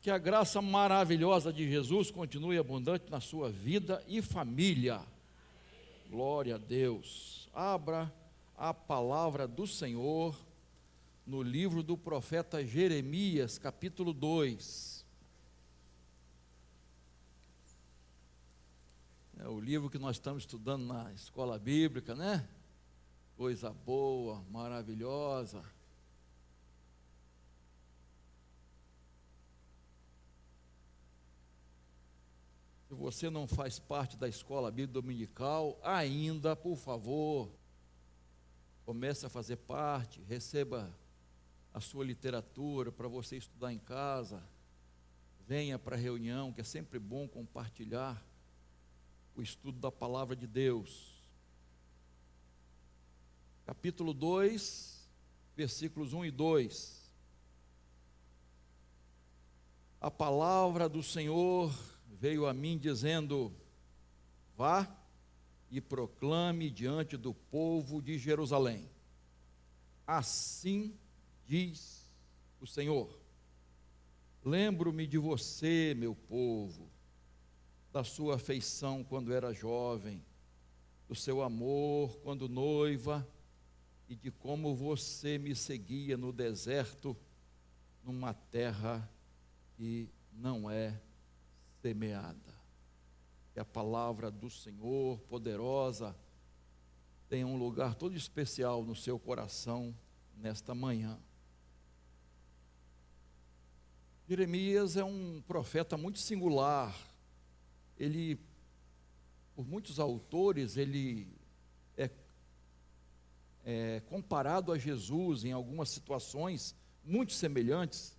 Que a graça maravilhosa de Jesus continue abundante na sua vida e família. Glória a Deus. Abra a palavra do Senhor no livro do profeta Jeremias, capítulo 2. É o livro que nós estamos estudando na escola bíblica, né? Coisa boa, maravilhosa. Se você não faz parte da escola bíblica dominical ainda, por favor, comece a fazer parte, receba a sua literatura para você estudar em casa, venha para a reunião, que é sempre bom compartilhar o estudo da palavra de Deus. Capítulo 2, versículos 1 e 2. A palavra do Senhor veio a mim dizendo: vá e proclame diante do povo de Jerusalém. Assim diz o Senhor: lembro-me de você, meu povo, da sua afeição quando era jovem, do seu amor quando noiva, e de como você me seguia no deserto, numa terra que não é semeada. Que a palavra do Senhor, poderosa, tenha um lugar todo especial no seu coração nesta manhã. Jeremias é um profeta muito singular. Ele, por muitos autores, ele é comparado a Jesus em algumas situações muito semelhantes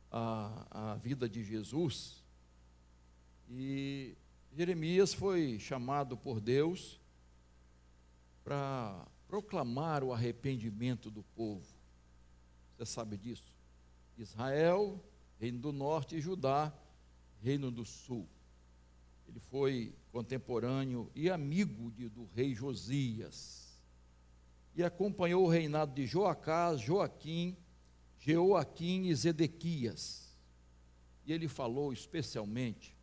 à vida de Jesus. E Jeremias foi chamado por Deus para proclamar o arrependimento do povo. Você sabe disso? Israel, reino do norte, e Judá, reino do sul. Ele foi contemporâneo e amigo do rei Josias. E acompanhou o reinado de Joacás, Joaquim e Zedequias. E ele falou especialmente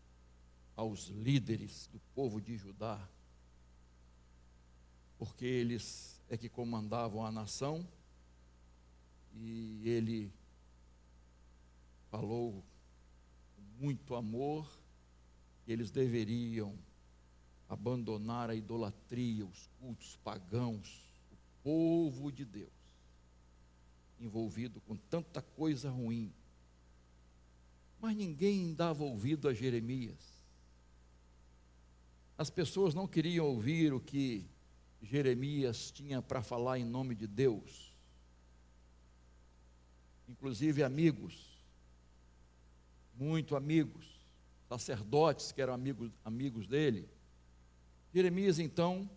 aos líderes do povo de Judá, porque eles é que comandavam a nação, e ele falou com muito amor que eles deveriam abandonar a idolatria, os cultos pagãos, o povo de Deus, envolvido com tanta coisa ruim. Mas ninguém dava ouvido a Jeremias. As pessoas não queriam ouvir o que Jeremias tinha para falar em nome de Deus. Inclusive amigos, muito amigos, sacerdotes que eram amigos dele. Jeremias, então,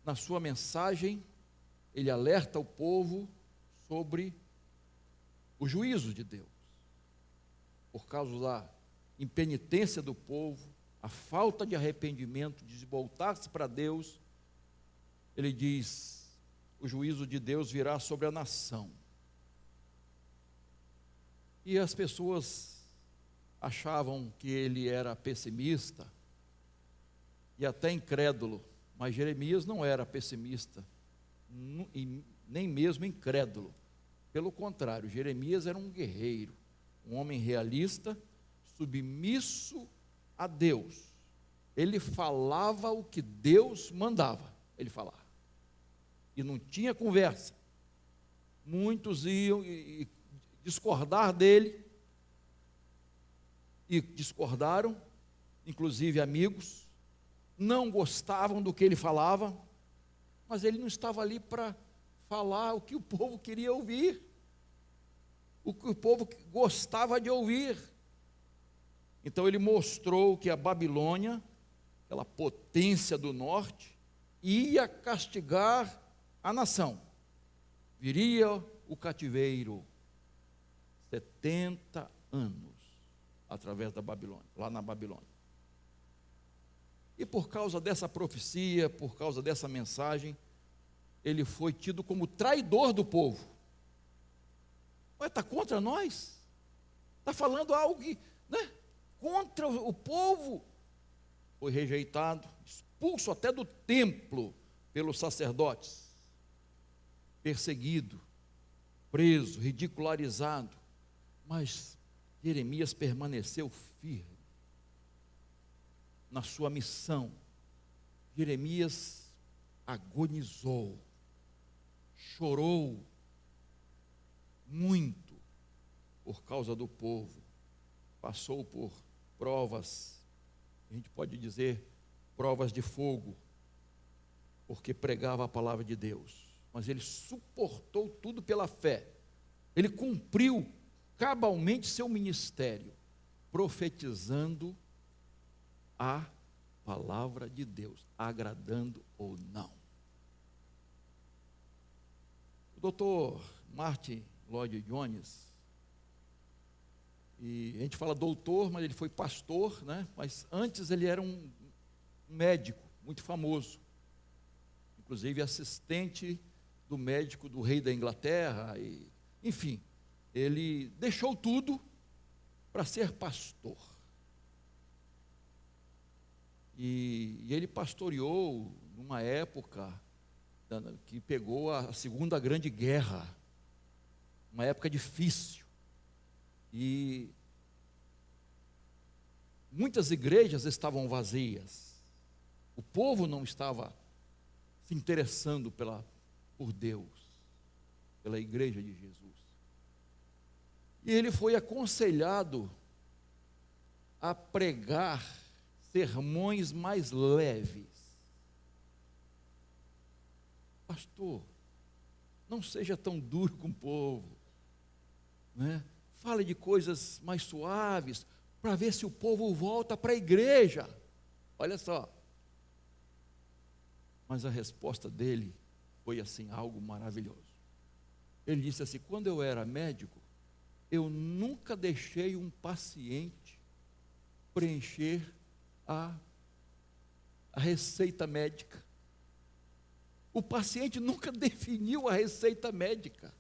na sua mensagem, ele alerta o povo sobre o juízo de Deus, por causa da impenitência do povo, a falta de arrependimento, de voltar-se para Deus. Ele diz: o juízo de Deus virá sobre a nação. E as pessoas achavam que ele era pessimista e até incrédulo, mas Jeremias não era pessimista e nem mesmo incrédulo. Pelo contrário, Jeremias era um guerreiro, um homem realista, submisso a Deus. Ele falava o que Deus mandava ele falar, e não tinha conversa. Muitos iam e discordar dele, e discordaram, inclusive amigos, não gostavam do que ele falava, mas ele não estava ali para falar o que o povo queria ouvir, o que o povo gostava de ouvir. Então ele mostrou que a Babilônia, aquela potência do norte, ia castigar a nação. Viria o cativeiro, 70 anos, através da Babilônia, lá na Babilônia. E por causa dessa profecia, por causa dessa mensagem, ele foi tido como traidor do povo. Ué, está contra nós? Está falando algo que, né, contra o povo. Foi rejeitado, expulso até do templo pelos sacerdotes, perseguido, preso, ridicularizado. Mas Jeremias permaneceu firme na sua missão. Jeremias agonizou, chorou muito por causa do povo, passou por provas, a gente pode dizer, provas de fogo, porque pregava a palavra de Deus, mas ele suportou tudo pela fé, ele cumpriu cabalmente seu ministério, profetizando a palavra de Deus, agradando ou não. O doutor Martin Lloyd Jones, e a gente fala doutor, mas ele foi pastor, né? Mas antes ele era um médico muito famoso, inclusive assistente do médico do rei da Inglaterra, enfim, ele deixou tudo para ser pastor. E ele pastoreou numa época que pegou a Segunda Grande Guerra, uma época difícil, e muitas igrejas estavam vazias, o povo não estava se interessando por Deus, pela igreja de Jesus, e ele foi aconselhado a pregar sermões mais leves. Pastor, não seja tão duro com o povo, né? Fale de coisas mais suaves, para ver se o povo volta para a igreja. Olha só. Mas a resposta dele foi assim, algo maravilhoso. Ele disse assim: quando eu era médico, eu nunca deixei um paciente preencher a receita médica. O paciente nunca definiu a receita médica.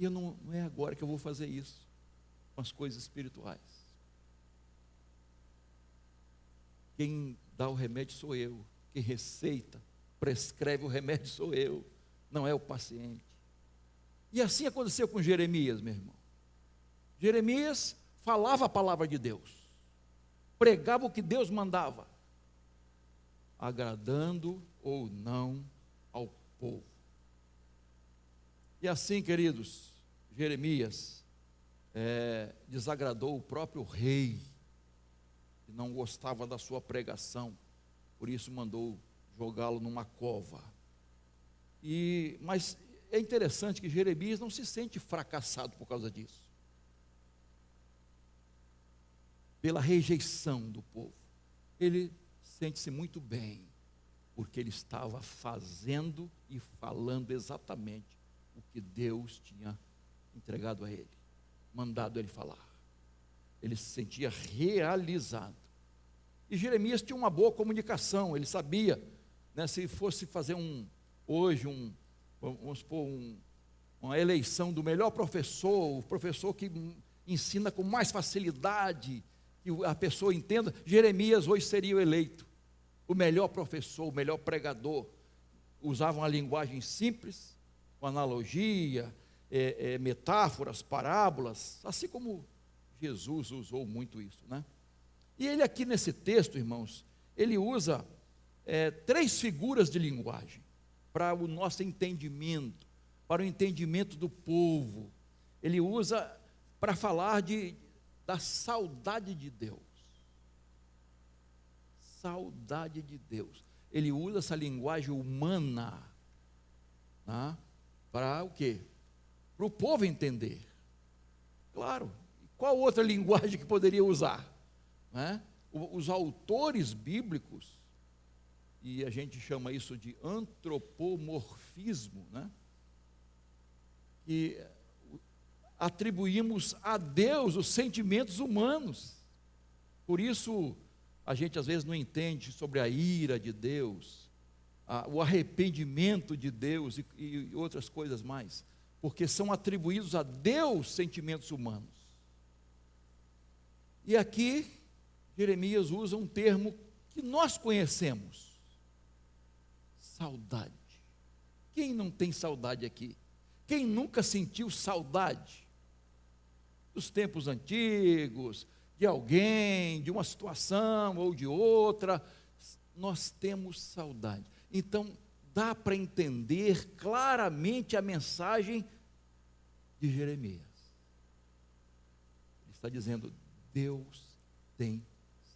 E não é agora que eu vou fazer isso com as coisas espirituais. Quem dá o remédio sou eu. Quem receita, prescreve o remédio sou eu. Não é o paciente. E assim aconteceu com Jeremias, meu irmão. Jeremias falava a palavra de Deus, pregava o que Deus mandava, agradando ou não ao povo. E assim, queridos, Jeremias desagradou o próprio rei, que não gostava da sua pregação, por isso mandou jogá-lo numa cova. Mas é interessante que Jeremias não se sente fracassado por causa disso, pela rejeição do povo. Ele sente-se muito bem, porque ele estava fazendo e falando exatamente o que Deus tinha entregado a ele, mandado ele falar. Ele se sentia realizado. E Jeremias tinha uma boa comunicação, ele sabia, né, se fosse fazer vamos supor, uma eleição do melhor professor, o professor que ensina com mais facilidade, que a pessoa entenda, Jeremias hoje seria o eleito, o melhor professor, o melhor pregador. Usava uma linguagem simples, com analogia, metáforas, parábolas, assim como Jesus usou muito isso, né? E ele aqui nesse texto, irmãos, ele usa 3 figuras de linguagem, para o nosso entendimento, para o entendimento do povo. Ele usa para falar da saudade de Deus. Saudade de Deus. Ele usa essa linguagem humana, tá? Para o quê? Para o povo entender. Claro, qual outra linguagem que poderia usar? Né? Os autores bíblicos, e a gente chama isso de antropomorfismo, né? Que atribuímos a Deus os sentimentos humanos. Por isso, a gente às vezes não entende sobre a ira de Deus, o arrependimento de Deus e outras coisas mais. porque são atribuídos a Deus sentimentos humanos. E aqui, Jeremias usa um termo que nós conhecemos: saudade. Quem não tem saudade aqui? Quem nunca sentiu saudade dos tempos antigos, de alguém, de uma situação ou de outra? Nós temos saudade. Então, dá para entender claramente a mensagem de Jeremias. Ele está dizendo: Deus tem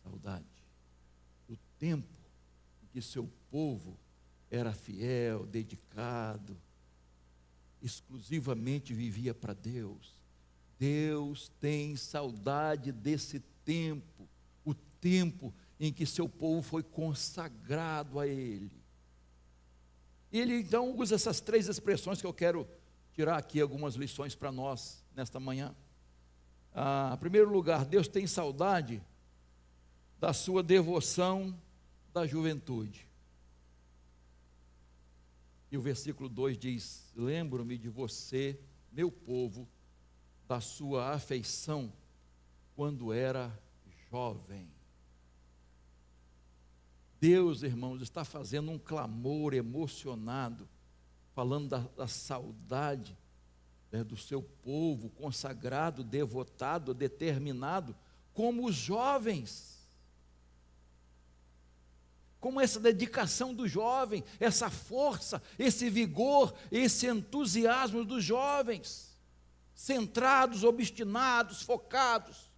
saudade do tempo em que seu povo era fiel, dedicado, exclusivamente vivia para Deus. Deus tem saudade desse tempo, o tempo em que seu povo foi consagrado a Ele. Ele então usa essas três expressões que eu quero tirar aqui algumas lições para nós nesta manhã. Em primeiro lugar, Deus tem saudade da sua devoção da juventude. E o versículo 2 diz: lembro-me de você, meu povo, da sua afeição quando era jovem. Deus, irmãos, está fazendo um clamor emocionado, falando da saudade, do seu povo consagrado, devotado, determinado, como os jovens. Como essa dedicação do jovem, essa força, esse vigor, esse entusiasmo dos jovens, centrados, obstinados, focados,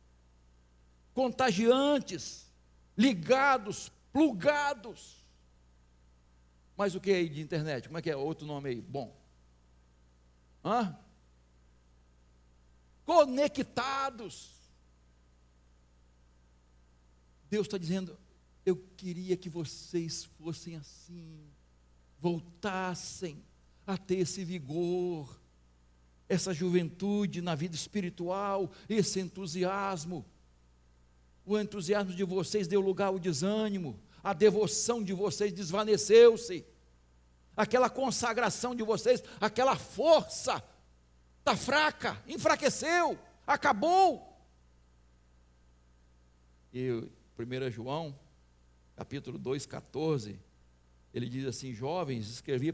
contagiantes, ligados, plugados. Mas o que é aí de internet? Como é que é outro nome aí? Bom. Conectados. Deus está dizendo: eu queria que vocês fossem assim, voltassem a ter esse vigor, essa juventude na vida espiritual, esse entusiasmo. O entusiasmo de vocês deu lugar ao desânimo, a devoção de vocês desvaneceu-se, aquela consagração de vocês, aquela força está fraca, enfraqueceu, acabou. E 1 João, capítulo 2, 14, ele diz assim: jovens, escrevi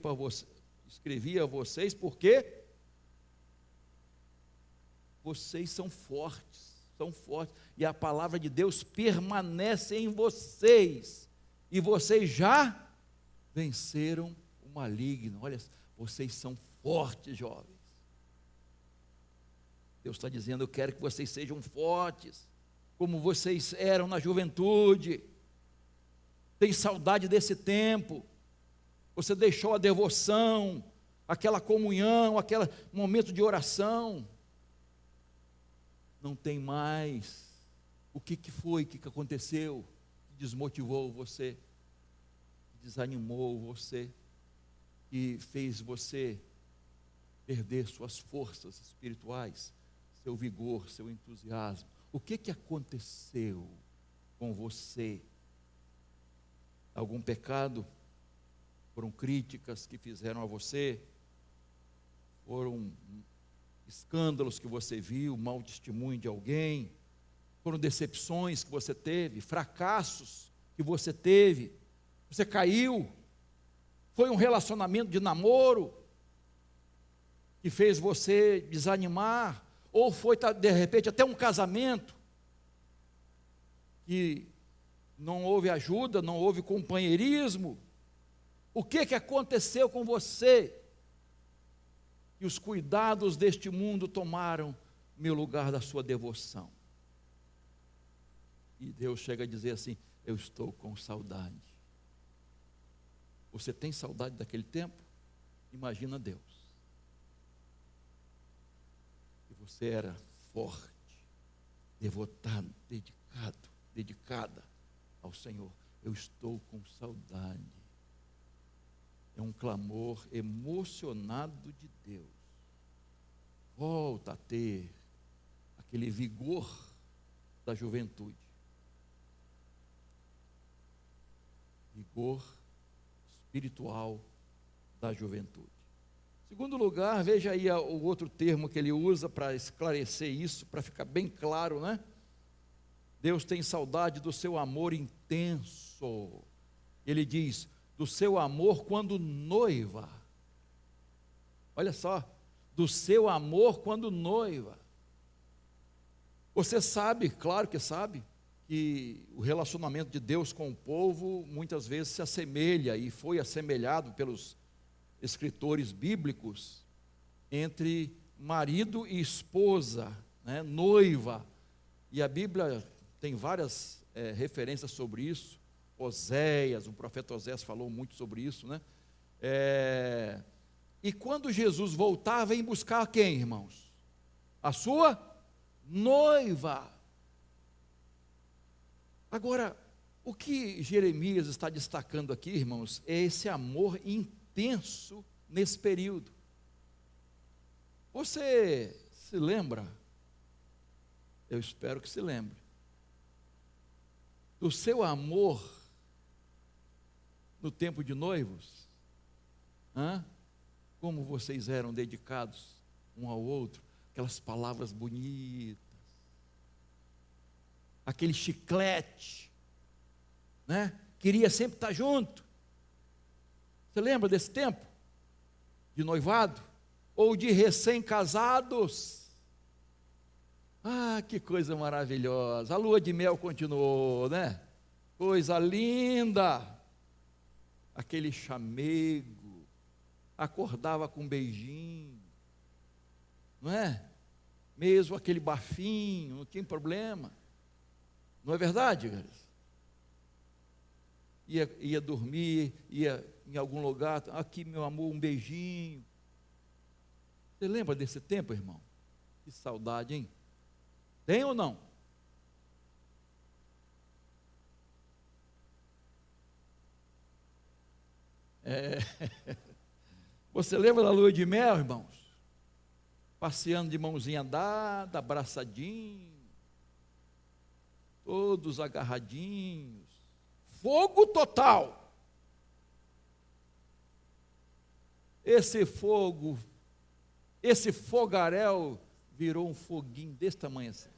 a vocês porque vocês são fortes, e a palavra de Deus permanece em vocês, e vocês já venceram o maligno. Olha, vocês são fortes, jovens. Deus está dizendo: eu quero que vocês sejam fortes, como vocês eram na juventude. Tem saudade desse tempo. Você deixou a devoção, aquela comunhão, aquele momento de oração. Não tem mais. O que foi? O que aconteceu? Que desmotivou você? Que desanimou você? Que fez você perder suas forças espirituais, seu vigor, seu entusiasmo? O que aconteceu com você? Algum pecado? Foram críticas que fizeram a você? Foram escândalos que você viu, mau testemunho de alguém? Foram decepções que você teve, fracassos que você teve? Você caiu? Foi um relacionamento de namoro que fez você desanimar? Ou foi, de repente, até um casamento que não houve ajuda, não houve companheirismo? O que aconteceu com você? E os cuidados deste mundo tomaram meu lugar da sua devoção. E Deus chega a dizer assim: eu estou com saudade. Você tem saudade daquele tempo? Imagina Deus. E você era forte, devotado, dedicada ao Senhor. Eu estou com saudade. É um clamor emocionado de Deus. Volta a ter aquele vigor da juventude. Vigor espiritual da juventude. Segundo lugar, veja aí o outro termo que ele usa para esclarecer isso, para ficar bem claro, né? Deus tem saudade do seu amor intenso. Ele diz, do seu amor quando noiva. Olha só, do seu amor quando noiva. Você sabe, claro que sabe, que o relacionamento de Deus com o povo muitas vezes se assemelha e foi assemelhado pelos escritores bíblicos entre marido e esposa, né, noiva. E a Bíblia tem várias referências sobre isso. Oséias, o profeta Oséias falou muito sobre isso, né? E quando Jesus voltar, vem buscar quem, irmãos? A sua noiva. Agora, o que Jeremias está destacando aqui, irmãos, é esse amor intenso nesse período. Você se lembra? Eu espero que se lembre. Do seu amor no tempo de noivos? Como vocês eram dedicados um ao outro, aquelas palavras bonitas, aquele chiclete, né? Queria sempre estar junto. Você lembra desse tempo? De noivado? Ou de recém-casados? Ah, que coisa maravilhosa. A lua de mel continuou, né? Coisa linda. Aquele chamego. Acordava com um beijinho. Não é? Mesmo aquele bafinho, não tinha problema. Não é verdade, galera? Ia dormir, ia em algum lugar, aqui meu amor, um beijinho. Você lembra desse tempo, irmão? Que saudade, hein? Tem ou não? Você lembra da lua de mel, irmãos? Passeando de mãozinha dada, abraçadinho, todos agarradinhos, fogo total. Esse fogo, esse fogaréu virou um foguinho desse tamanho assim.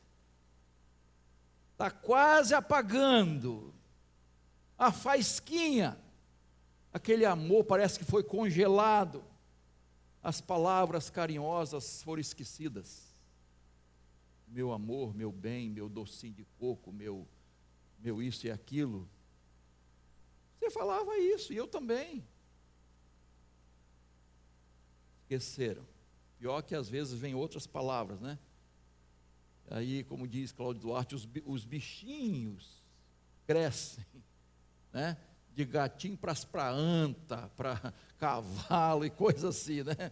Está quase apagando. A faísquinha, aquele amor parece que foi congelado. As palavras carinhosas foram esquecidas. Meu amor, meu bem, meu docinho de coco, meu isso e aquilo. Você falava isso, e eu também. Esqueceram. Pior que às vezes vem outras palavras, né? Aí, como diz Cláudio Duarte, os bichinhos crescem, né? De gatinho para anta, para cavalo e coisa assim, né?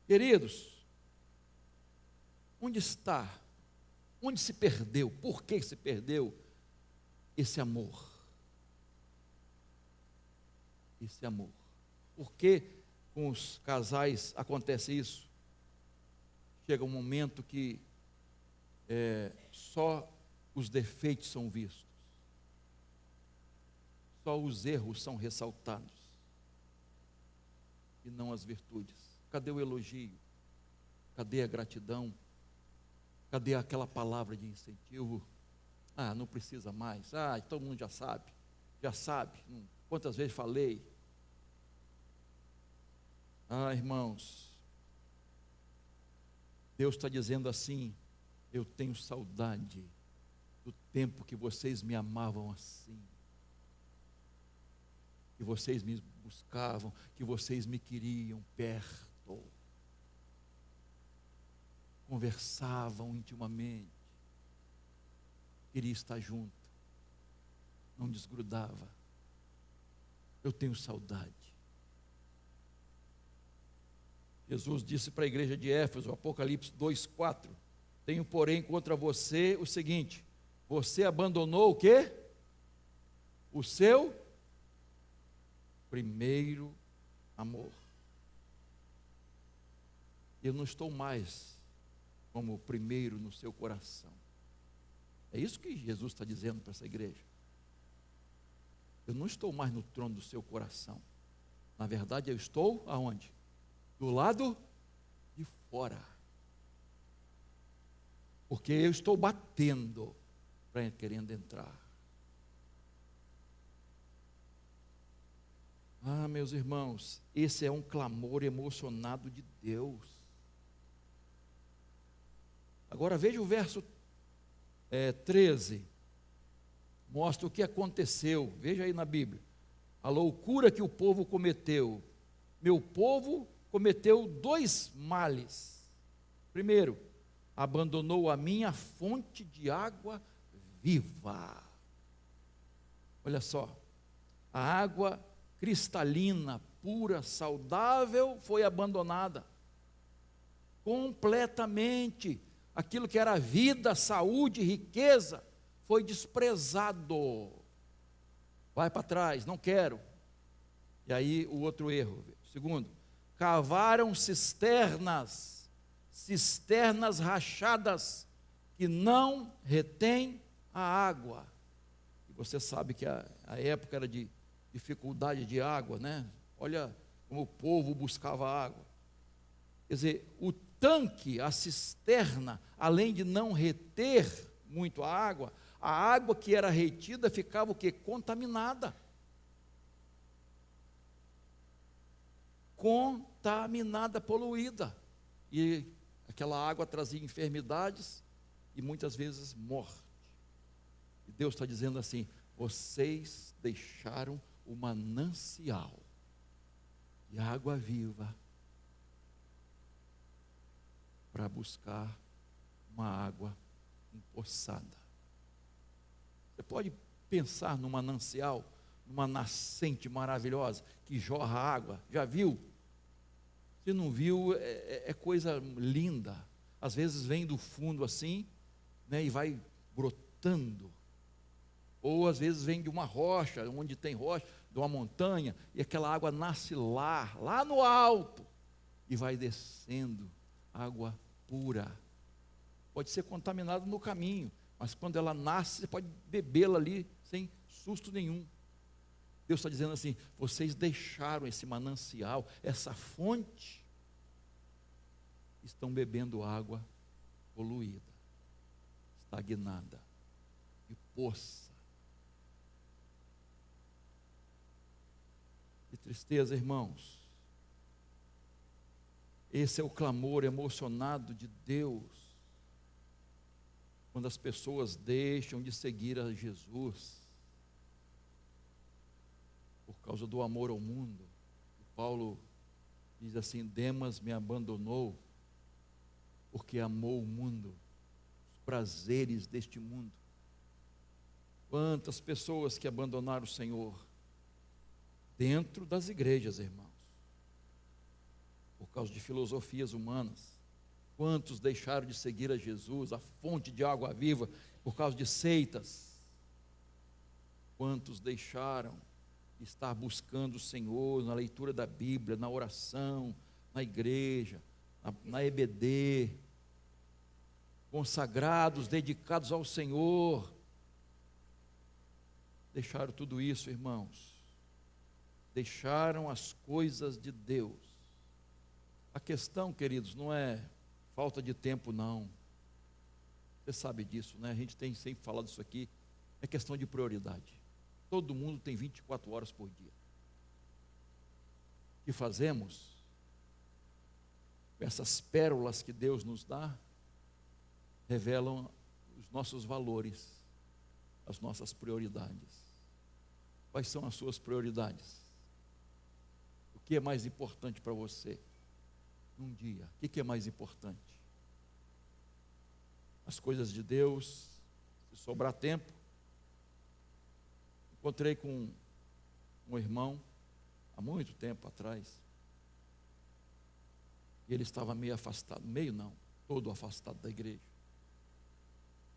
Queridos, onde está? Onde se perdeu? Por que se perdeu esse amor? Esse amor. Por que com os casais acontece isso? Chega um momento que só os defeitos são vistos. Só os erros são ressaltados e não as virtudes. Cadê o elogio? Cadê a gratidão? Cadê aquela palavra de incentivo? Ah, não precisa mais. Ah, todo mundo já sabe. Quantas vezes falei? Ah, irmãos, Deus está dizendo assim: eu tenho saudade do tempo que vocês me amavam assim, que vocês me buscavam, que vocês me queriam perto, conversavam intimamente, queria estar junto, não desgrudava. Eu tenho saudade. Jesus disse para a igreja de Éfeso, Apocalipse 2:4, tenho porém contra você o seguinte: você abandonou o quê? O seu primeiro amor. Eu não estou mais como o primeiro no seu coração. É isso que Jesus está dizendo para essa igreja. Eu não estou mais no trono do seu coração. Na verdade, eu estou aonde? do lado de fora. Porque eu estou batendo para querendo entrar. Ah, meus irmãos, esse é um clamor emocionado de Deus. Agora veja o verso 13. Mostra o que aconteceu. Veja aí na Bíblia. A loucura que o povo cometeu. Meu povo cometeu 2 males. Primeiro, abandonou a minha fonte de água viva. Olha só, a água cristalina, pura, saudável, foi abandonada. Completamente. Aquilo que era vida, saúde, riqueza, foi desprezado. Vai para trás, não quero. E aí o outro erro. Segundo, cavaram cisternas rachadas, que não retêm a água. E você sabe que a época era de dificuldade de água, né? Olha como o povo buscava água. Quer dizer, o tanque, a cisterna, além de não reter muito a água que era retida ficava o quê? Contaminada. Contaminada, poluída. E aquela água trazia enfermidades e muitas vezes morte. E Deus está dizendo assim: vocês deixaram o manancial de água viva para buscar uma água empoçada. Você pode pensar num manancial, numa nascente maravilhosa que jorra água. Já viu? Se não viu, é coisa linda. Às vezes vem do fundo assim, né, e vai brotando. Ou às vezes vem de uma rocha, onde tem rocha, de uma montanha, e aquela água nasce lá no alto, e vai descendo, água pura. Pode ser contaminada no caminho, mas quando ela nasce, você pode bebê-la ali sem susto nenhum. Deus está dizendo assim: vocês deixaram esse manancial, essa fonte, estão bebendo água poluída, estagnada e poça. Que tristeza, irmãos. Esse é o clamor emocionado de Deus, quando as pessoas deixam de seguir a Jesus, por causa do amor ao mundo. E Paulo diz assim: Demas me abandonou, porque amou o mundo, os prazeres deste mundo. Quantas pessoas que abandonaram o Senhor, dentro das igrejas, irmãos, por causa de filosofias humanas. Quantos deixaram de seguir a Jesus, a fonte de água viva, por causa de seitas? Quantos deixaram de estar buscando o Senhor na leitura da Bíblia, na oração, na igreja, na EBD, consagrados, dedicados ao Senhor? Deixaram tudo isso, irmãos. Deixaram as coisas de Deus. A questão, queridos, não é falta de tempo, não. Você sabe disso, né? A gente tem sempre falado isso aqui. É questão de prioridade. Todo mundo tem 24 horas por dia. O que fazemos com essas pérolas que Deus nos dá? Revelam os nossos valores, as nossas prioridades. Quais são as suas prioridades? O que é mais importante para você num dia? O que é mais importante? As coisas de Deus, se sobrar tempo. Encontrei com um irmão há muito tempo atrás, e ele estava meio afastado, meio não, todo afastado da igreja.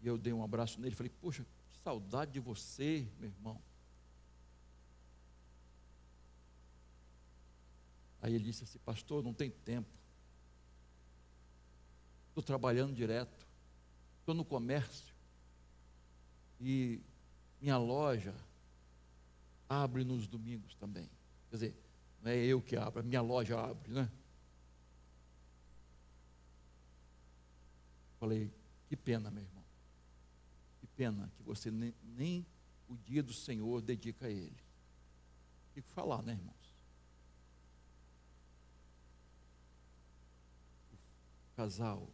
E eu dei um abraço nele e falei: poxa, que saudade de você, meu irmão. Aí ele disse assim: pastor, não tem tempo, estou trabalhando direto, estou no comércio, e minha loja abre nos domingos também. Quer dizer, não é eu que abro, a minha loja abre, né? falei, que pena, meu irmão. Que pena que você nem o dia do Senhor dedica a Ele. O que falar, né, irmãos? O casal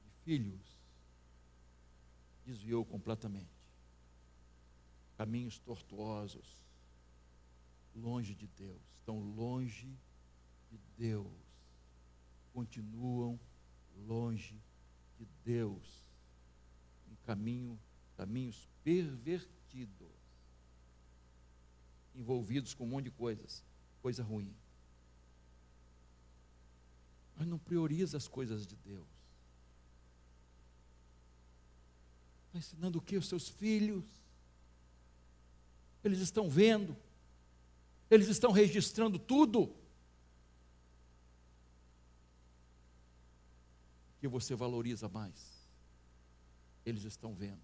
de filhos desviou completamente. Caminhos tortuosos, longe de Deus, estão longe de Deus, continuam longe de Deus, em caminhos pervertidos, envolvidos com um monte de coisa ruim. Mas não prioriza as coisas de Deus. Está ensinando o que? Os seus filhos. Eles estão vendo, eles estão registrando tudo. O que você valoriza mais? Eles estão vendo.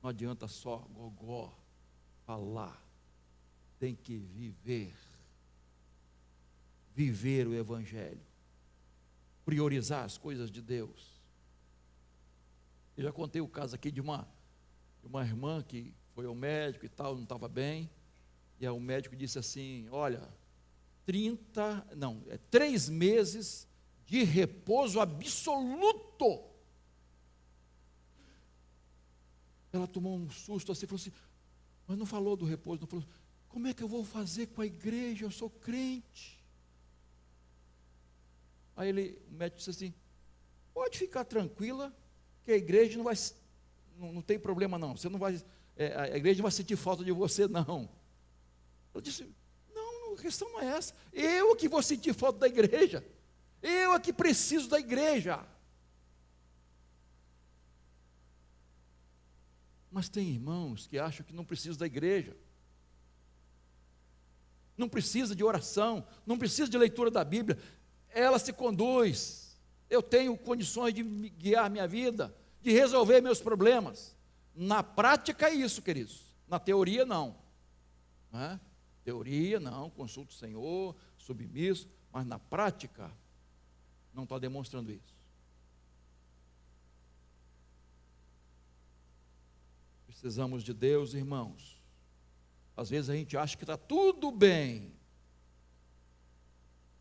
Não adianta só gogó falar, tem que viver o Evangelho, priorizar as coisas de Deus. Eu já contei o caso aqui de uma irmã que foi ao médico e tal, não estava bem, e aí o médico disse assim, olha, 3 meses de repouso absoluto. Ela tomou um susto assim, falou assim, mas não falou do repouso, não falou, como é que eu vou fazer com a igreja, eu sou crente. Aí o médico disse assim, pode ficar tranquila, que a igreja não tem problema não, você não vai... a igreja não vai sentir falta de você, não. Ela disse, não, a questão não é essa. Eu que vou sentir falta da igreja. Eu é que preciso da igreja. Mas tem irmãos que acham que não precisam da igreja. Não precisa de oração, não precisa de leitura da Bíblia. Ela se conduz. Eu tenho condições de guiar minha vida, de resolver meus problemas. Na prática é isso, queridos. Na teoria, não. Teoria, não. Consulta o Senhor, submisso. Mas na prática, não está demonstrando isso. Precisamos de Deus, irmãos. Às vezes a gente acha que está tudo bem.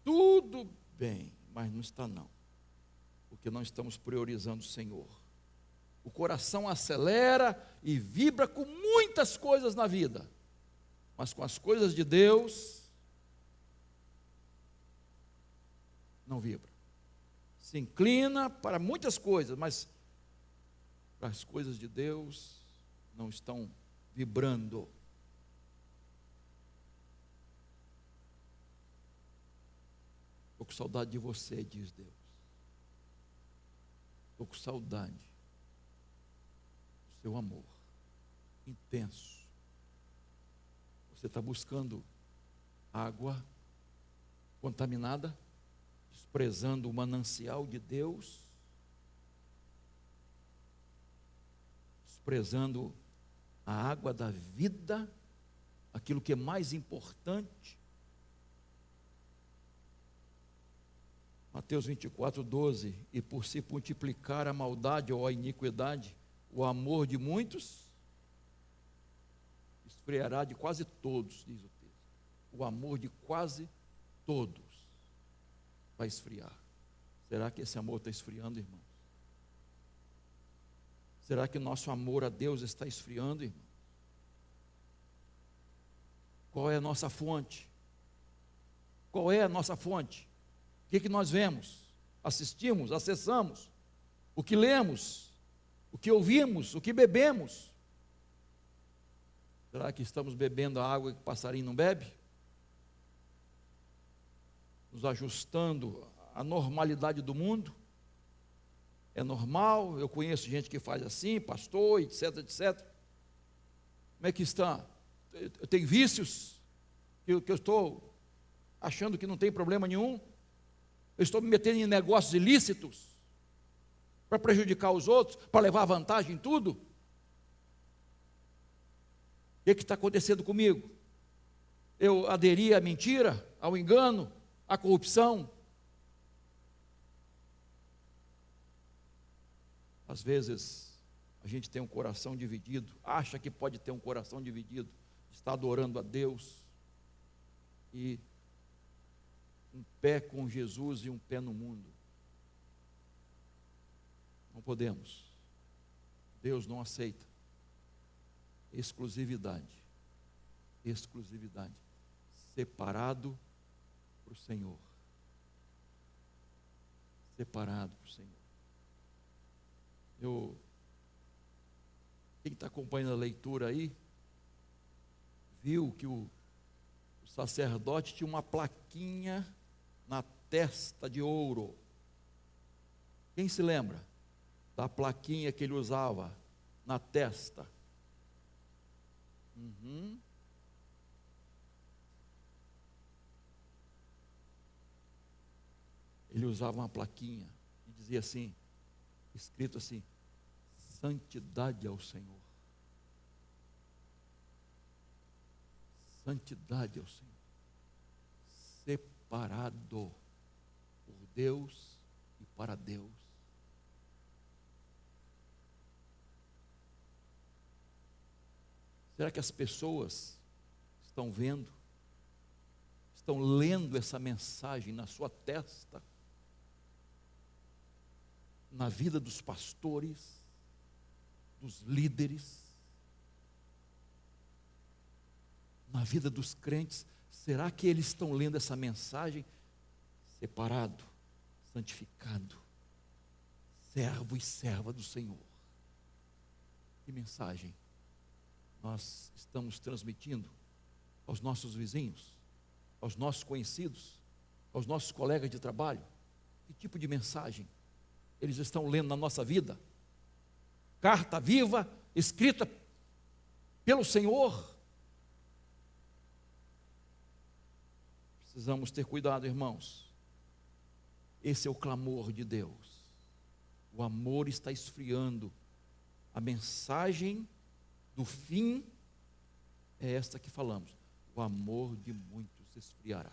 Tudo bem. Mas não está, não. Porque não estamos priorizando o Senhor. O coração acelera e vibra com muitas coisas na vida, mas com as coisas de Deus, não vibra. Se inclina para muitas coisas, mas para as coisas de Deus não estão vibrando. Estou com saudade de você, diz Deus. Estou com saudade. Seu amor intenso. Você está buscando água contaminada, desprezando o manancial de Deus, desprezando a água da vida, aquilo que é mais importante. Mateus 24:12, e por se multiplicar a maldade ou a iniquidade, o amor de muitos esfriará de quase todos, diz o texto. O amor de quase todos vai esfriar. Será que esse amor está esfriando, irmãos? Será que nosso amor a Deus está esfriando, irmãos? Qual é a nossa fonte? Qual é a nossa fonte? O que nós vemos, assistimos, acessamos, o que lemos, o que ouvimos, o que bebemos? Será que estamos bebendo a água que o passarinho não bebe? Nos ajustando à normalidade do mundo? É normal, eu conheço gente que faz assim, pastor, etc, etc. Como é que está? Eu tenho vícios, que eu estou achando que não tem problema nenhum. Eu estou me metendo em negócios ilícitos, para prejudicar os outros, para levar vantagem em tudo. O que está acontecendo comigo? Eu aderi à mentira, ao engano, à corrupção. Às vezes, a gente tem um coração dividido, acha que pode ter um coração dividido, está adorando a Deus, e um pé com Jesus e um pé no mundo. Não podemos. Deus não aceita exclusividade. Exclusividade. Separado para o Senhor. Separado para o Senhor. Quem está acompanhando a leitura aí, viu que o sacerdote tinha uma plaquinha na testa de ouro. Quem se lembra da plaquinha que ele usava na testa? Ele usava uma plaquinha e dizia assim, escrito assim: santidade ao Senhor. Santidade ao Senhor. Separado por Deus e para Deus. Será que as pessoas estão vendo, estão lendo essa mensagem na sua testa, na vida dos pastores, dos líderes, na vida dos crentes? Será que eles estão lendo essa mensagem? Separado, santificado, servo e serva do Senhor. Que mensagem nós estamos transmitindo aos nossos vizinhos, aos nossos conhecidos, aos nossos colegas de trabalho? Que tipo de mensagem eles estão lendo na nossa vida? Carta viva, escrita pelo Senhor. Precisamos ter cuidado, irmãos. Esse é o clamor de Deus. O amor está esfriando. A mensagem do fim é esta que falamos: o amor de muitos esfriará.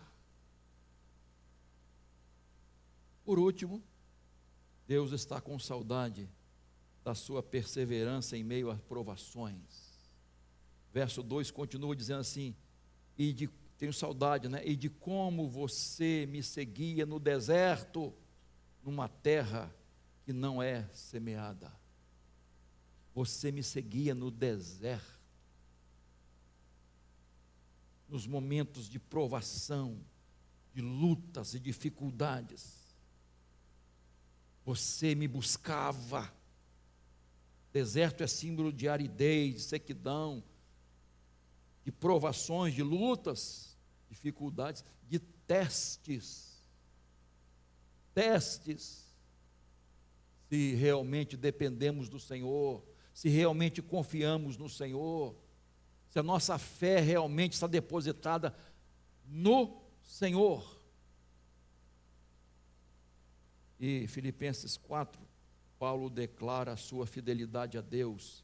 Por último, Deus está com saudade da sua perseverança em meio a provações. Verso 2 continua dizendo assim: tenho saudade, né? E de como você me seguia no deserto, numa terra que não é semeada. Você me seguia no deserto, nos momentos de provação, de lutas e dificuldades. Você me buscava. Deserto é símbolo de aridez, de sequidão, de provações, de lutas, dificuldades, de testes. Testes. Se realmente dependemos do Senhor, se realmente confiamos no Senhor, se a nossa fé realmente está depositada no Senhor. E Filipenses 4, Paulo declara a sua fidelidade a Deus.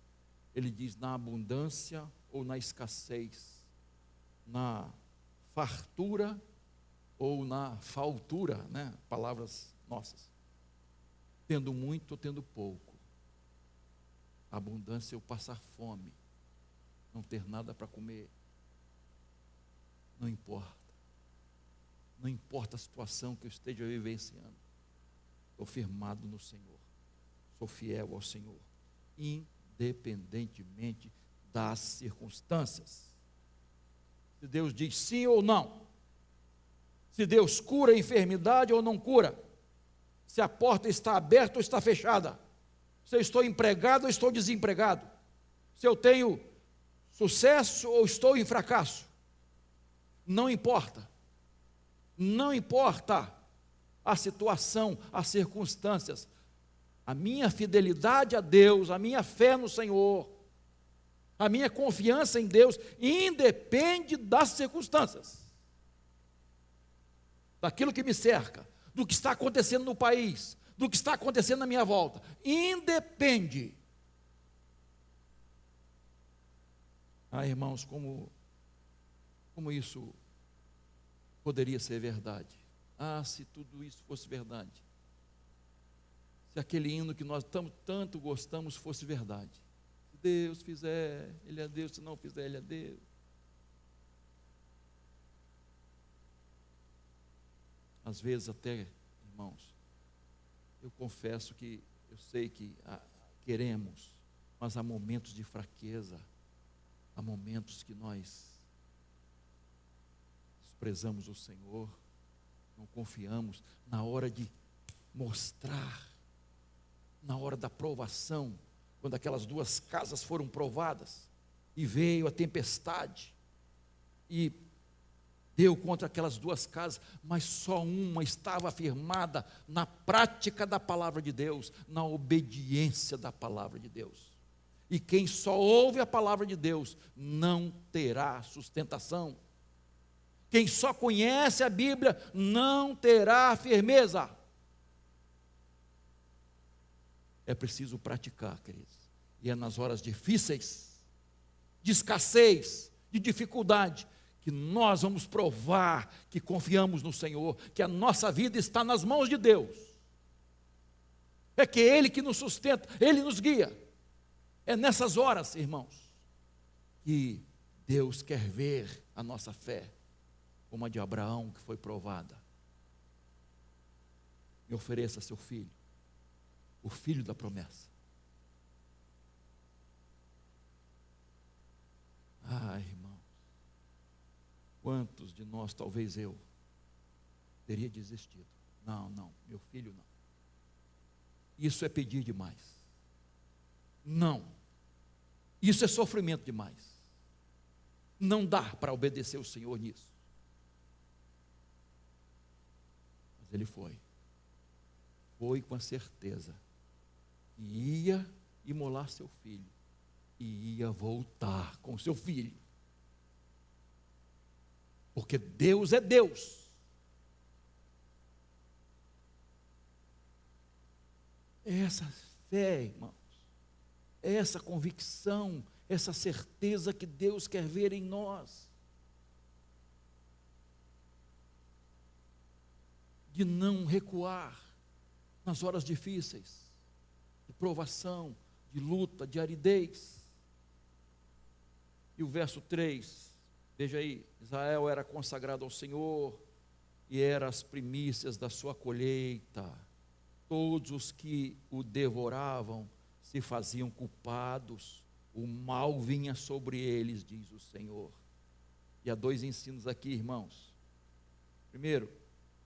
Ele diz: na abundância ou na escassez, na fartura ou na faltura, né? Palavras nossas. Tendo muito ou tendo pouco. A abundância é eu passar fome, não ter nada para comer. Não importa. Não importa a situação que eu esteja vivenciando. Estou firmado no Senhor. Sou fiel ao Senhor, independentemente das circunstâncias. Se Deus diz sim ou não, se Deus cura a enfermidade ou não cura, se a porta está aberta ou está fechada, se eu estou empregado ou estou desempregado, se eu tenho sucesso ou estou em fracasso, não importa. Não importa a situação, as circunstâncias, a minha fidelidade a Deus, a minha fé no Senhor, a minha confiança em Deus, independe das circunstâncias, daquilo que me cerca, do que está acontecendo no país, do que está acontecendo na minha volta, independe. Irmãos, como isso poderia ser verdade? Se tudo isso fosse verdade, se aquele hino que nós tanto gostamos fosse verdade. Se Deus fizer, Ele é Deus, se não fizer, Ele é Deus. Às vezes até, irmãos, eu confesso que eu sei que queremos, mas há momentos de fraqueza, há momentos que nós desprezamos o Senhor, não confiamos, na hora de mostrar, na hora da provação, quando aquelas 2 casas foram provadas, e veio a tempestade, e deu contra aquelas 2 casas, mas só uma estava firmada na prática da palavra de Deus, na obediência da palavra de Deus. E quem só ouve a palavra de Deus não terá sustentação. Quem só conhece a Bíblia não terá firmeza. É preciso praticar, queridos. E é nas horas difíceis, de escassez, de dificuldade, que nós vamos provar que confiamos no Senhor, que a nossa vida está nas mãos de Deus. É que Ele que nos sustenta, Ele nos guia. É nessas horas, irmãos, que Deus quer ver a nossa fé, como a de Abraão, que foi provada. Me ofereça seu filho, o filho da promessa. Irmão, quantos de nós, talvez eu, teria desistido? Não, meu filho não. Isso é pedir demais. Não. Isso é sofrimento demais. Não dá para obedecer o Senhor nisso. Mas ele foi. Foi com a certeza que ia imolar seu filho e ia voltar com seu filho. Porque Deus é Deus. Essa fé, irmãos, essa convicção, essa certeza que Deus quer ver em nós, de não recuar nas horas difíceis, de provação, de luta, de aridez. E o verso 3, veja aí, Israel era consagrado ao Senhor e eram as primícias da sua colheita. Todos os que o devoravam se faziam culpados, o mal vinha sobre eles, diz o Senhor. E há 2 ensinos aqui, irmãos. Primeiro,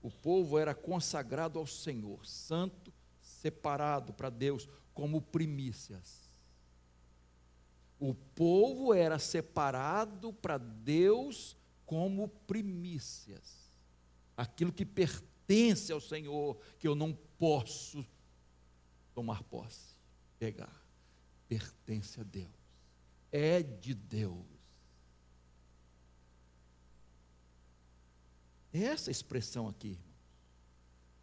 o povo era consagrado ao Senhor, santo, separado para Deus, como primícias. O povo era separado para Deus como primícias. Aquilo que pertence ao Senhor, que eu não posso tomar posse, pegar. Pertence a Deus. É de Deus. Essa expressão aqui, irmãos.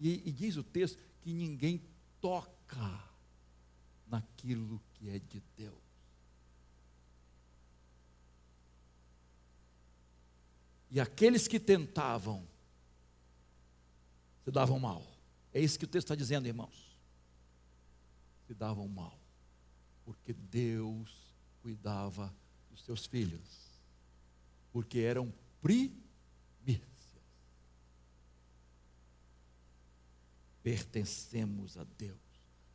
E diz o texto que ninguém toca naquilo que é de Deus. E aqueles que tentavam se davam mal. É isso que o texto está dizendo, irmãos. Se davam mal. Porque Deus cuidava dos seus filhos. Porque eram primícias. Pertencemos a Deus.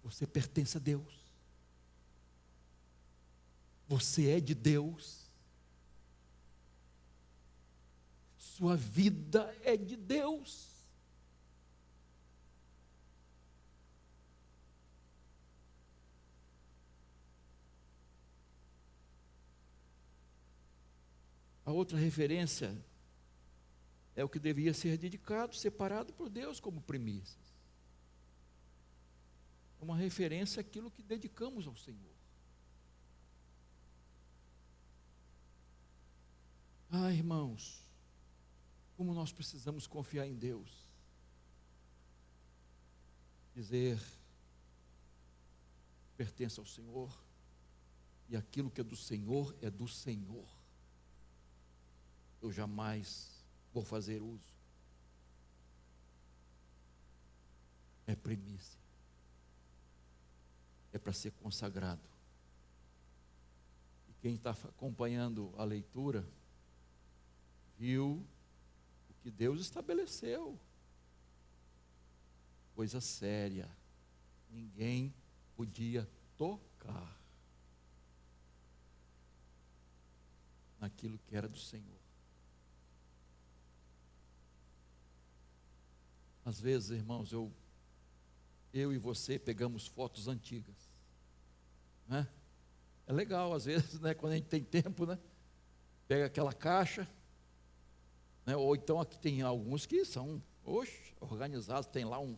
Você pertence a Deus. Você é de Deus. Sua vida é de Deus. A outra referência é o que devia ser dedicado, separado por Deus como primícias. É uma referência àquilo que dedicamos ao Senhor. Irmãos, como nós precisamos confiar em Deus. Dizer, pertence ao Senhor, e aquilo que é do Senhor é do Senhor. Eu jamais vou fazer uso. É primícia. para ser consagrado. E quem está acompanhando a leitura, viu o que Deus estabeleceu. Coisa séria. Ninguém podia tocar naquilo que era do Senhor. Às vezes, irmãos, eu e você pegamos fotos antigas, né? É legal, às vezes, né, quando a gente tem tempo, né? Pega aquela caixa, né? Ou então aqui tem alguns que são organizados, tem lá um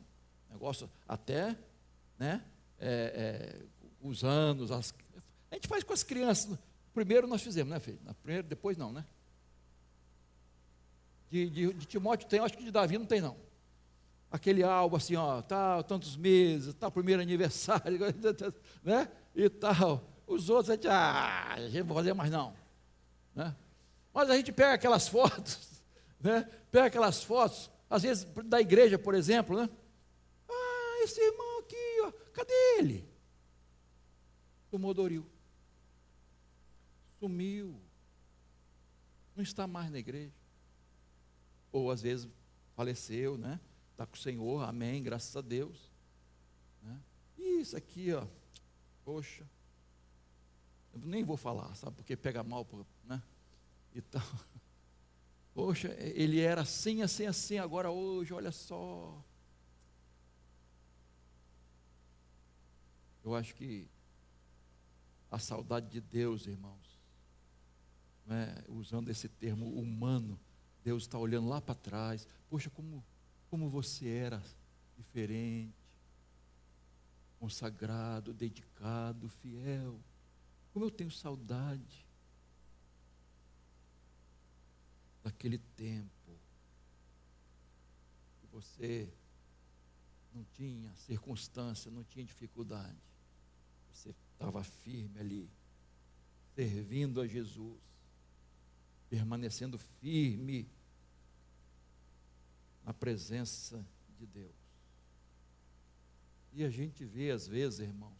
negócio até, né? Os anos, a gente faz com as crianças. Primeiro nós fizemos, né, filho? Primeiro, depois não, né? De Timóteo tem, acho que de Davi não tem, não. Aquele álbum assim, ó, tal, tantos meses, tal, primeiro aniversário, né? E tal. Os outros a gente não vai fazer mais não, né? Mas a gente pega aquelas fotos, né? Pega aquelas fotos, às vezes da igreja, por exemplo, né? Ah, esse irmão aqui, ó, cadê ele? Tomou Doril. Sumiu. Não está mais na igreja. Ou às vezes faleceu, né? Está com o Senhor, amém, graças a Deus, né? E isso aqui, ó, poxa, eu nem vou falar, sabe, porque pega mal, né? Então, poxa, ele era assim, assim, assim, agora hoje, olha só. Eu acho que a saudade de Deus, irmãos, né, usando esse termo humano, Deus está olhando lá para trás, poxa, como você era diferente, consagrado, dedicado, fiel. Como eu tenho saudade daquele tempo que você não tinha circunstância, não tinha dificuldade. Você estava firme ali, servindo a Jesus, permanecendo firme na presença de Deus. E a gente vê às vezes, irmãos,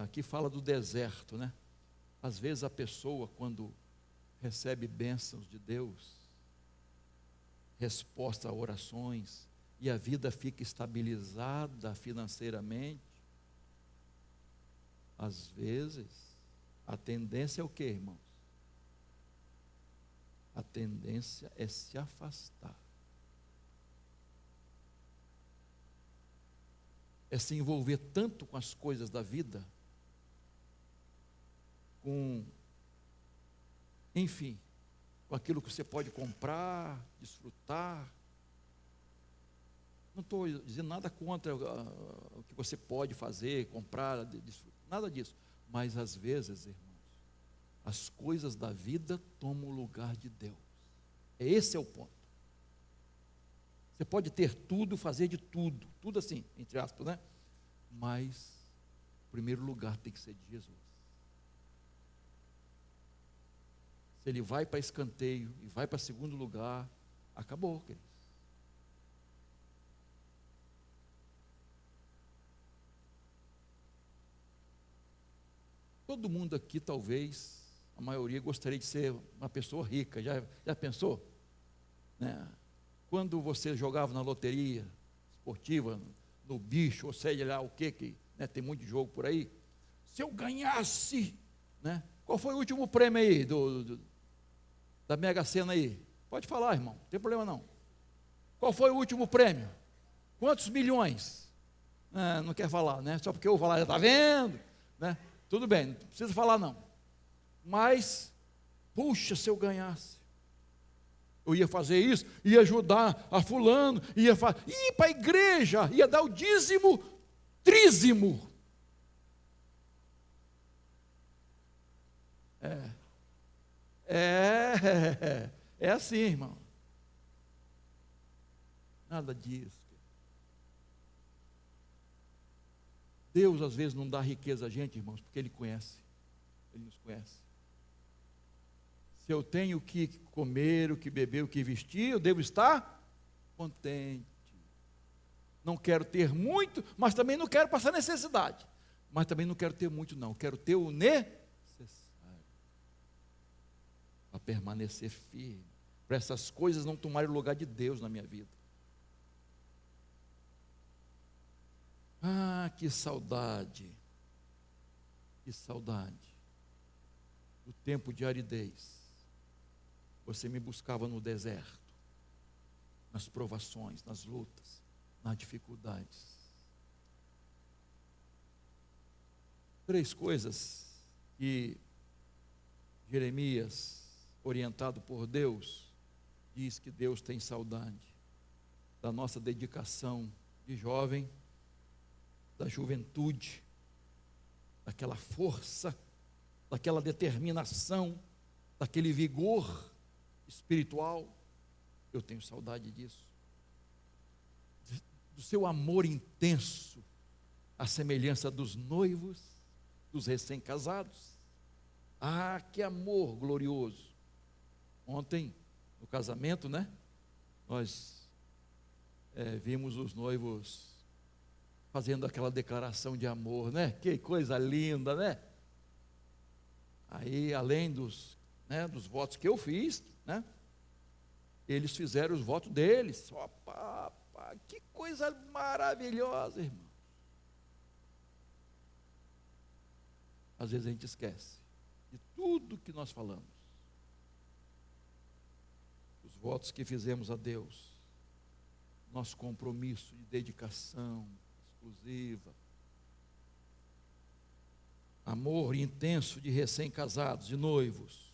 aqui fala do deserto, né? Às vezes a pessoa, quando recebe bênçãos de Deus, resposta a orações, e a vida fica estabilizada financeiramente, às vezes a tendência é o que, irmãos? A tendência é se afastar. É se envolver tanto com as coisas da vida, enfim, com aquilo que você pode comprar, desfrutar. Não estou dizendo nada contra o que você pode fazer, comprar, desfrutar, nada disso. Mas às vezes, irmãos, as coisas da vida tomam o lugar de Deus. Esse é o ponto. Você pode ter tudo, fazer de tudo, tudo assim, entre aspas, né? Mas o primeiro lugar tem que ser de Jesus. Se ele vai para escanteio e vai para segundo lugar, acabou, queridos. Todo mundo aqui, talvez, a maioria gostaria de ser uma pessoa rica. Já pensou? Né? Quando você jogava na loteria esportiva, no bicho, ou seja lá o que né, tem muito jogo por aí, se eu ganhasse, né? Qual foi o último prêmio aí da Mega Sena aí? Pode falar, irmão, não tem problema não. Qual foi o último prêmio? Quantos milhões? Não quer falar, né? Só porque eu vou falar, já está vendo, né? Tudo bem, não precisa falar não. Mas, puxa, se eu ganhasse, eu ia fazer isso, ia ajudar a fulano, ia ir para a igreja, ia dar o dízimo, trízimo. É assim, irmão. Nada disso. Deus às vezes não dá riqueza a gente, irmãos, porque Ele conhece. Ele nos conhece. Se eu tenho o que comer, o que beber, o que vestir, eu devo estar contente. Não quero ter muito, mas também não quero passar necessidade. mas também não quero ter muito, não. Quero ter o necessário para permanecer firme, para essas coisas não tomarem o lugar de Deus na minha vida. Ah, que saudade do tempo de aridez. Você me buscava no deserto, nas provações, nas lutas, nas dificuldades. 3 coisas que Jeremias, orientado por Deus, diz que Deus tem saudade da nossa dedicação de jovem, da juventude, daquela força, daquela determinação, daquele vigor espiritual. Eu tenho saudade disso. Do seu amor intenso, à semelhança dos noivos, dos recém-casados. Ah, que amor glorioso. Ontem, no casamento, né? Nós vimos os noivos fazendo aquela declaração de amor, né? Que coisa linda, né? Aí, além dos votos que eu fiz, né? Eles fizeram os votos deles. Opa, que coisa maravilhosa, irmão. Às vezes a gente esquece de tudo que nós falamos. Os votos que fizemos a Deus, nosso compromisso de dedicação exclusiva, amor intenso de recém-casados, de noivos,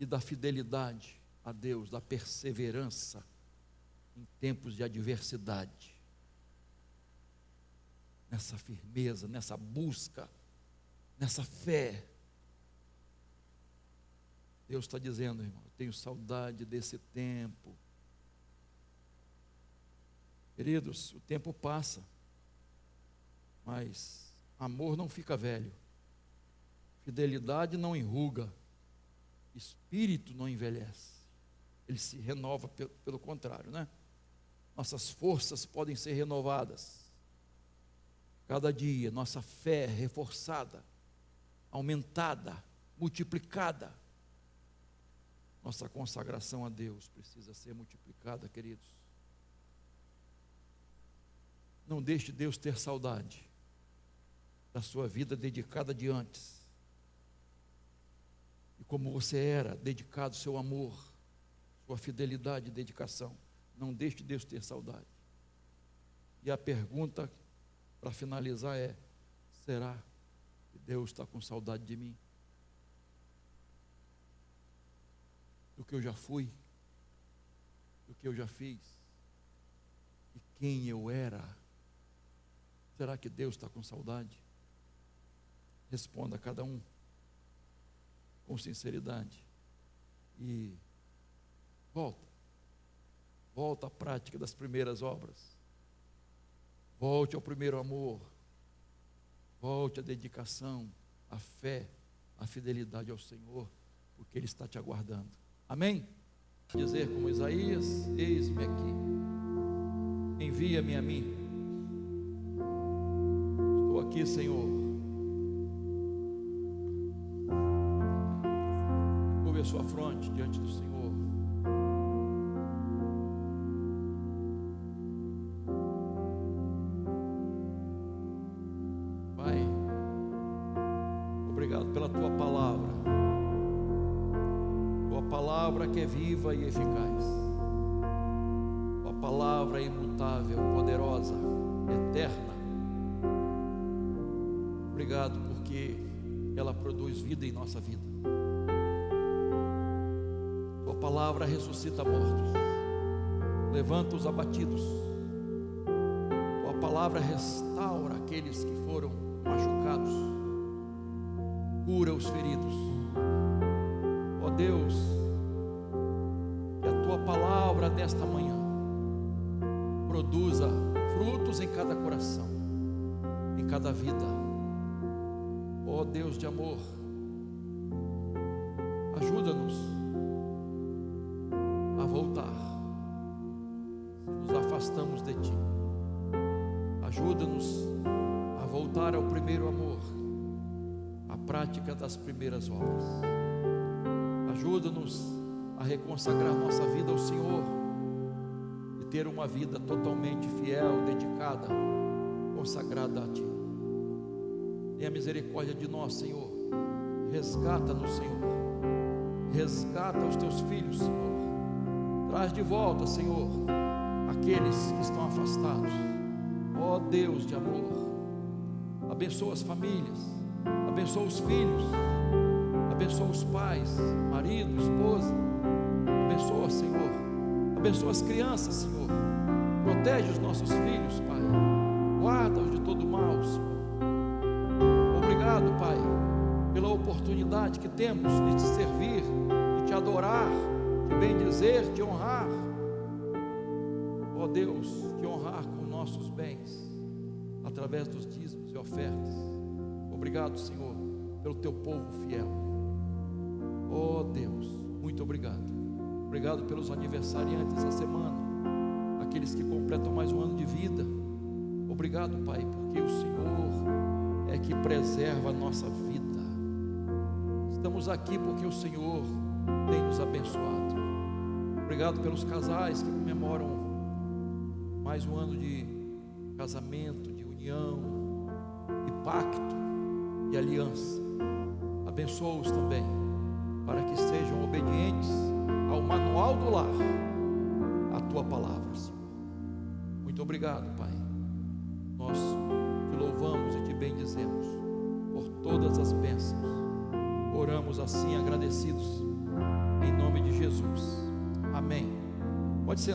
e da fidelidade a Deus, da perseverança em tempos de adversidade, nessa firmeza, nessa busca, nessa fé. Deus está dizendo, irmão, eu tenho saudade desse tempo. Queridos, o tempo passa, mas amor não fica velho, fidelidade não enruga, espírito não envelhece, ele se renova pelo contrário, né? Nossas forças podem ser renovadas cada dia, nossa fé reforçada, aumentada, multiplicada. Nossa consagração a Deus precisa ser multiplicada, queridos. Não deixe Deus ter saudade da sua vida dedicada de antes. E como você era dedicado, seu amor, sua fidelidade e dedicação. Não deixe Deus ter saudade. E a pergunta para finalizar é: será que Deus está com saudade de mim? Do que eu já fui, do que eu já fiz, e quem eu era? Será que Deus está com saudade? Responda a cada um com sinceridade e volta à prática das primeiras obras, volte ao primeiro amor, volte à dedicação, à fé, à fidelidade ao Senhor, porque Ele está te aguardando. Amém? Dizer como Isaías: eis-me aqui, envia-me a mim. Estou aqui, Senhor. Curve a sua fronte diante do Senhor. Pai, obrigado pela Tua palavra. Palavra que é viva e eficaz, a palavra imutável, poderosa, eterna. Obrigado porque ela produz vida em nossa vida. Tua palavra ressuscita mortos, levanta os abatidos. Tua palavra restaura aqueles que foram machucados, cura os feridos. Ó Deus, que a Tua palavra desta manhã produza frutos em cada coração, em cada vida. Ó Deus de amor, ajuda-nos a voltar, se nos afastamos de Ti. Ajuda-nos a voltar ao primeiro amor, à prática das primeiras obras. Ajuda-nos a reconsagrar nossa vida ao Senhor e ter uma vida totalmente fiel, dedicada, consagrada a Ti. Tenha misericórdia de nós, Senhor. Resgata-nos, Senhor. Resgata os Teus filhos, Senhor. Traz de volta, Senhor, aqueles que estão afastados. Ó Deus de amor, abençoa as famílias, abençoa os filhos, abençoa os pais, marido, esposa. Abençoa, Senhor. Abençoa as crianças, Senhor. Protege os nossos filhos, Pai. Guarda-os de todo mal, Senhor. Obrigado, Pai, pela oportunidade que temos de Te servir, de Te adorar, de bendizer, de honrar. Ó Deus, de honrar com nossos bens, através dos dízimos e ofertas. Obrigado, Senhor, pelo Teu povo fiel. Ó Deus, muito obrigado. Obrigado pelos aniversariantes dessa semana, aqueles que completam mais um ano de vida. Obrigado, Pai, porque o Senhor é que preserva a nossa vida. Estamos aqui porque o Senhor tem nos abençoado. Obrigado pelos casais que comemoram mais um ano de casamento, de união, de pacto e aliança. Abençoa-os também, para que sejam obedientes ao manual do lar, a Tua palavra, Senhor. Muito obrigado, Pai. Nós Te louvamos e Te bendizemos por todas as bênçãos. Oramos assim agradecidos, em nome de Jesus. Amém. Pode ser.